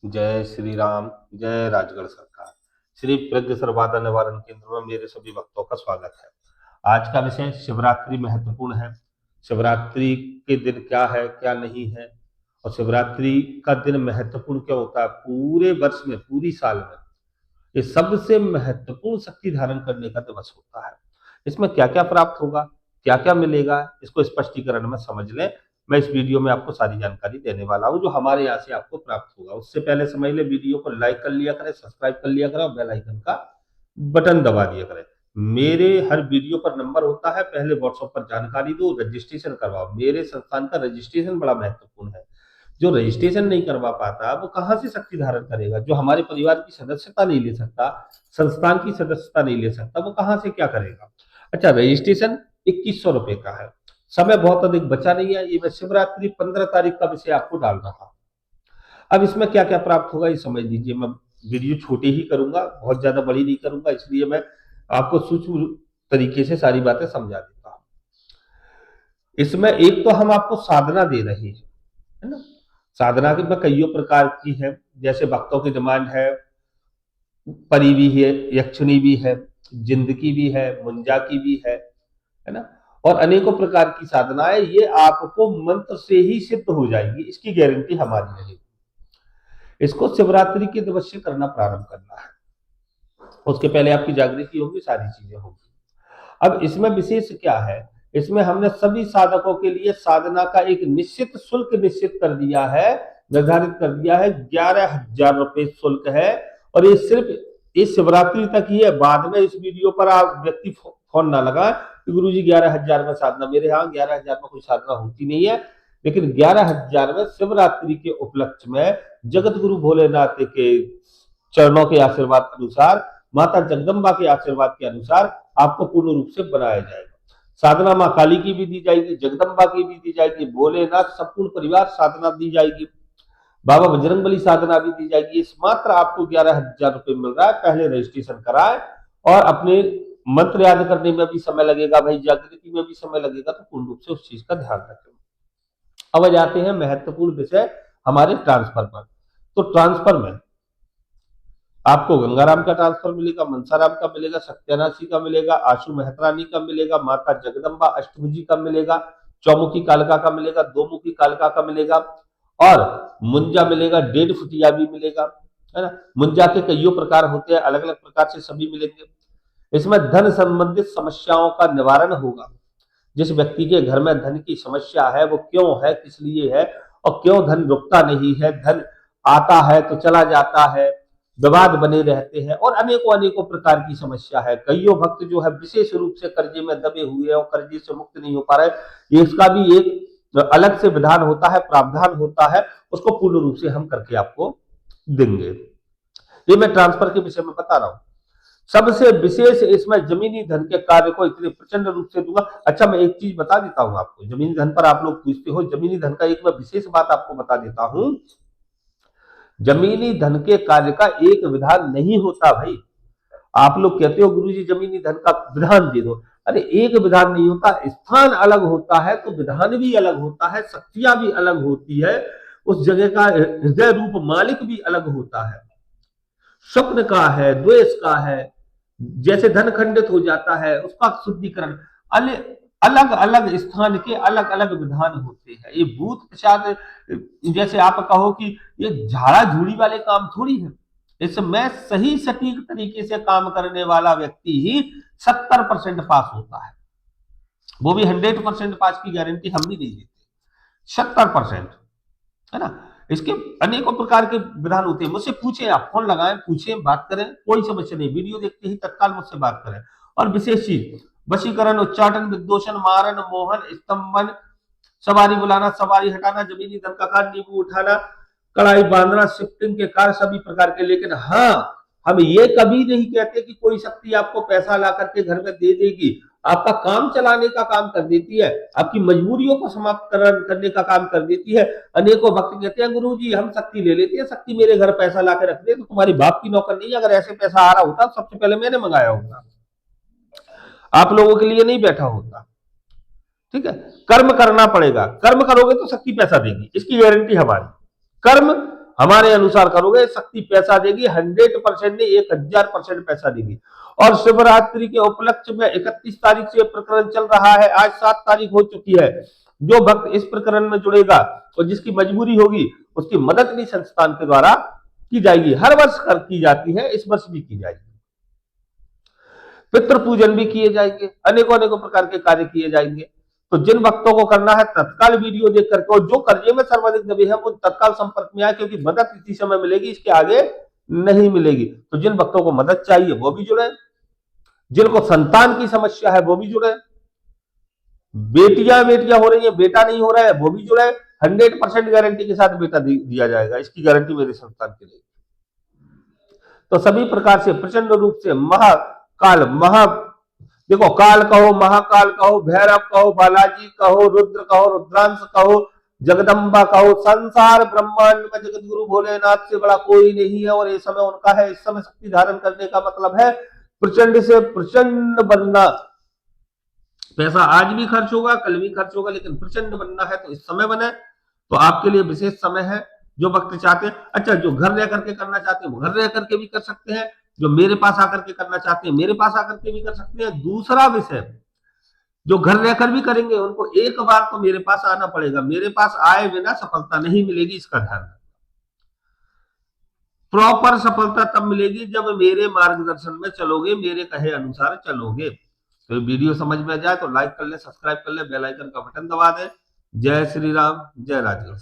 जय श्री राम, जय राजगढ़ सरकार। श्री प्रज्ञ सर्वबाधा निवारण केंद्र में मेरे सभी भक्तों का स्वागत है। आज का विषय शिवरात्रि महत्वपूर्ण है। शिवरात्रि के दिन क्या है, क्या नहीं है, और शिवरात्रि का दिन महत्वपूर्ण क्यों होता है। पूरे वर्ष में, पूरी साल में ये सबसे महत्वपूर्ण शक्ति धारण करने का दिवस होता है। इसमें क्या क्या प्राप्त होगा, क्या क्या मिलेगा, इसको स्पष्टीकरण में समझ लें। मैं इस वीडियो में आपको सारी जानकारी देने वाला हूं जो हमारे यहाँ से आपको प्राप्त होगा। उससे पहले समझ ले, वीडियो को लाइक कर लिया करें, सब्सक्राइब कर लिया करें और बेल आइकन का बटन दबा दिया करें। मेरे हर वीडियो पर नंबर होता है, पहले व्हाट्सएप पर जानकारी दो, रजिस्ट्रेशन करवाओ। मेरे संस्थान का रजिस्ट्रेशन बड़ा महत्वपूर्ण है। जो रजिस्ट्रेशन नहीं करवा पाता वो कहां से शक्ति धारण करेगा। जो हमारे परिवार की सदस्यता नहीं ले सकता, संस्थान की सदस्यता नहीं ले सकता, वो कहां से क्या करेगा। अच्छा, रजिस्ट्रेशन 2100 रुपए का है। समय बहुत अधिक बचा नहीं है। ये मैं शिवरात्रि 15 तारीख का विषय आपको डाल रहा। अब इसमें क्या क्या प्राप्त होगा ये समझ लीजिए। मैं वीडियो छोटी ही करूंगा, बहुत ज्यादा बड़ी नहीं करूंगा, इसलिए मैं आपको सूक्ष्म तरीके से सारी बातें समझा देता हूं। इसमें एक तो हम आपको साधना दे रहे हैं, है ना। साधना की में कईयों प्रकार की है। जैसे भक्तों की डिमांड है, परी भी है, यक्षिणी भी है, जिंदगी भी है, मुंजा की भी है ना। और अनेकों प्रकार की साधनाएं ये आपको मंत्र से ही सिद्ध हो जाएगी, इसकी गारंटी हमारी रहेगी। इसको शिवरात्रि के दिवस से करना प्रारंभ करना है। उसके पहले आपकी जागृति होगी, सारी चीजें होगी। अब इसमें विशेष क्या है, इसमें हमने सभी साधकों के लिए साधना का एक निश्चित शुल्क निश्चित कर दिया है, निर्धारित कर दिया है। 11,000 रुपए शुल्क है। और ये सिर्फ इस शिवरात्रि तक ही है। बाद में इस वीडियो पर आप व्यक्ति फोन ना लगाए कि गुरु जी 11,000 में साधना। मेरे यहाँ 11,000 में कोई साधना होती नहीं है, लेकिन 11,000 में शिवरात्रि के उपलक्ष्य में जगत गुरु भोलेनाथ के चरणों के आशीर्वाद अनुसार, माता जगदम्बा के आशीर्वाद के अनुसार आपको पूर्ण रूप से बनाया जाएगा। साधना मां काली की भी दी जाएगी, जगदम्बा की भी दी जाएगी, भोलेनाथ संपूर्ण परिवार साधना दी जाएगी, बाबा बजरंगबली साधना भी दी जाएगी। इस मात्र आपको 11,000 रुपए मिल रहा है। पहले रजिस्ट्रेशन कराए और अपने मंत्र याद करने में भी समय लगेगा भाई, जागृति में भी समय लगेगा, तो पूर्ण रूप से उस चीज का ध्यान रखें। अब जाते हैं महत्वपूर्ण विषय हमारे ट्रांसफर पर। तो ट्रांसफर में आपको गंगाराम का ट्रांसफर मिलेगा, मनसाराम का मिलेगा, सत्यानाशी का मिलेगा, आशु मेहतरानी का मिलेगा, माता जगदम्बा अष्टभुजी का मिलेगा, चौमुखी कालका का मिलेगा, दो मुखी कालका का मिलेगा, और मुंजा मिलेगा, 1.5 फुटिया भी मिलेगा, है ना। मुंजा के कईयों प्रकार होते हैं, अलग अलग प्रकार से सभी मिलेंगे। इसमें धन संबंधित समस्याओं का निवारण होगा। जिस व्यक्ति के घर में धन की समस्या है, वो क्यों है, किस लिए है, और क्यों धन रुकता नहीं है, धन आता है तो चला जाता है, विवाद बने रहते हैं, और अनेकों अनेकों प्रकार की समस्या है। कईयों भक्त जो है विशेष रूप से कर्जे में दबे हुए हैं और कर्जे से मुक्त नहीं हो पा रहे। इसका भी एक अलग से विधान होता है, प्रावधान होता है, उसको पूर्ण रूप से हम करके आपको देंगे। ये मैं ट्रांसफर के विषय में बता रहा हूं। सबसे विशेष इसमें जमीनी धन के कार्य को इतने प्रचंड रूप से दूंगा। अच्छा, मैं एक चीज बता देता हूं आपको, जमीनी धन पर आप लोग पूछते हो, जमीनी धन का एक मैं विशेष बात आपको बता देता हूं। जमीनी धन के कार्य का एक विधान नहीं होता भाई। आप लोग कहते हो गुरुजी जमीनी धन का विधान दे दो। अरे एक विधान नहीं होता, स्थान अलग होता है तो विधान भी अलग होता है, शक्तियां भी अलग होती है, उस जगह का हृदय रूप मालिक भी अलग होता है। स्वप्न का है, द्वेष का है, जैसे धन खंडित हो जाता है उसका शुद्धिकरण, अलग अलग स्थान के अलग अलग विधान होते हैं। ये भूत प्रसाद, जैसे आप कहो कि ये झाड़ा झूड़ी वाले काम थोड़ी है। इसमें सही सटीक तरीके से काम करने वाला व्यक्ति ही 70% पास होता है। वो भी 100% पास की गारंटी हम भी नहीं देते, 70%, है ना। इसके अनेकों प्रकार के विधान होते हैं। मुझसे पूछे, आप फोन लगाएं, पूछें, बात करें, कोई समस्या नहीं। वीडियो देखते ही तत्काल मुझसे बात करें। और विशेष चीज, वशीकरण, उच्चाटन, विद्योषण, मारण, मोहन, स्तंभन, सवारी बुलाना, सवारी हटाना, जमीनी धन का कार्य, नींबू उठाना, कड़ाई बांधना, शिफ्टिंग के कार्य सभी प्रकार के। लेकिन हाँ, हम ये कभी नहीं कहते कि कोई शक्ति आपको पैसा ला करके घर में दे देगी। आपका काम चलाने का काम कर देती है, आपकी मजबूरियों को समाप्त करने का काम कर देती है। अनेकों भक्त कहते हैं गुरुजी हम शक्ति ले लेते हैं, शक्ति मेरे घर पैसा ला के रख दे, तो तुम्हारी बाप की नौकर नहीं। अगर ऐसे पैसा आ रहा होता सबसे पहले मैंने मंगाया होता, आप लोगों के लिए नहीं बैठा होता। ठीक है, कर्म करना पड़ेगा, कर्म करोगे तो शक्ति पैसा देगी, इसकी गारंटी हमारी। कर्म हमारे अनुसार करोगे, शक्ति पैसा देगी, 100% नहीं 1000% पैसा देगी। और शिवरात्रि के उपलक्ष्य में 31 तारीख से प्रकरण चल रहा है, आज 7 तारीख हो चुकी है। जो भक्त इस प्रकरण में जुड़ेगा और जिसकी मजबूरी होगी उसकी मदद भी संस्थान के द्वारा की जाएगी। हर वर्ष की जाती है, इस वर्ष भी की जाएगी। पितृ पूजन भी किए जाएंगे, अनेकों अनेकों प्रकार के कार्य किए जाएंगे। तो जिन भक्तों को करना है तत्काल वीडियो देख करके, और जो कर्जे में सर्वाधिक दबे हैं वो तत्काल संपर्क में आए, क्योंकि मदद इसी समय मिलेगी, इसके आगे नहीं मिलेगी। तो जिन भक्तों को मदद चाहिए वो भी जुड़े, जिनको संतान की समस्या है वो भी जुड़े, बेटियां हो रही है बेटा नहीं हो रहा है वो भी जुड़े। 100% गारंटी के साथ बेटा दिया जाएगा, इसकी गारंटी मेरे संतान की रहेगी। तो सभी प्रकार से प्रचंड रूप से महाकाल देखो, काल कहो, महाकाल कहो, भैरव कहो, बालाजी कहो, रुद्र कहो, रुद्रांश कहो, जगदम्बा कहो, संसार ब्रह्मांड में जगत गुरु भोलेनाथ से बड़ा कोई नहीं है। और ये समय उनका है। इस समय शक्ति धारण करने का मतलब है प्रचंड से प्रचंड बनना। पैसा आज भी खर्च होगा, कल भी खर्च होगा, लेकिन प्रचंड बनना है तो इस समय बने। तो आपके लिए विशेष समय है। जो भक्त चाहते हैं, अच्छा, जो घर रह करके करना चाहते हैं वो घर रह करके भी कर सकते हैं, जो मेरे पास आकर के करना चाहते हैं मेरे पास आकर के भी कर सकते हैं। दूसरा विषय, जो घर रहकर भी करेंगे उनको एक बार तो मेरे पास आना पड़ेगा, मेरे पास आए बिना सफलता नहीं मिलेगी, इसका ध्यान रखना। प्रॉपर सफलता तब मिलेगी जब मेरे मार्गदर्शन में चलोगे, मेरे कहे अनुसार चलोगे। तो वीडियो समझ में जाए तो लाइक कर ले, सब्सक्राइब कर ले, बेल आइकन का बटन दबा दे। जय श्री राम, जय राजगढ़।